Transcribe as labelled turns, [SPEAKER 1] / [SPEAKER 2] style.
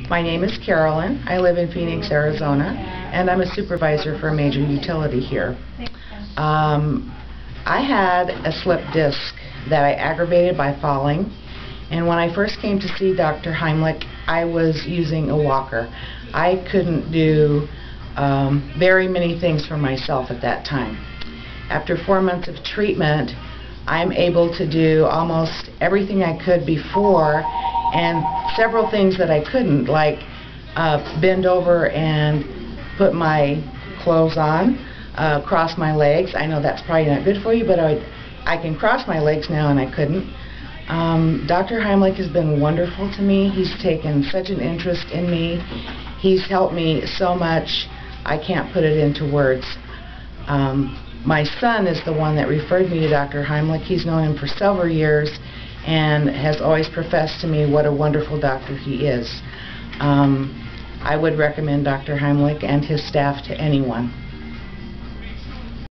[SPEAKER 1] My name is Carolyn. I live in Phoenix, Arizona, and I'm a supervisor for a major utility here. I had a slipped disc that I aggravated by falling, and when I first came to see Dr. Heimlich, I was using a walker. I couldn't do very many things for myself at that time. After 4 months of treatment, I'm able to do almost everything I could before, and several things that I couldn't, like bend over and put my clothes on, cross my legs. I know that's probably not good for you, but I can cross my legs now, and I couldn't. Dr. Heimlich has been wonderful to me. He's taken such an interest in me. He's helped me so much, I can't put it into words. My son is the one that referred me to Dr. Heimlich. He's known him for several years and has always professed to me what a wonderful doctor he is. I would recommend Dr. Heimlich and his staff to anyone.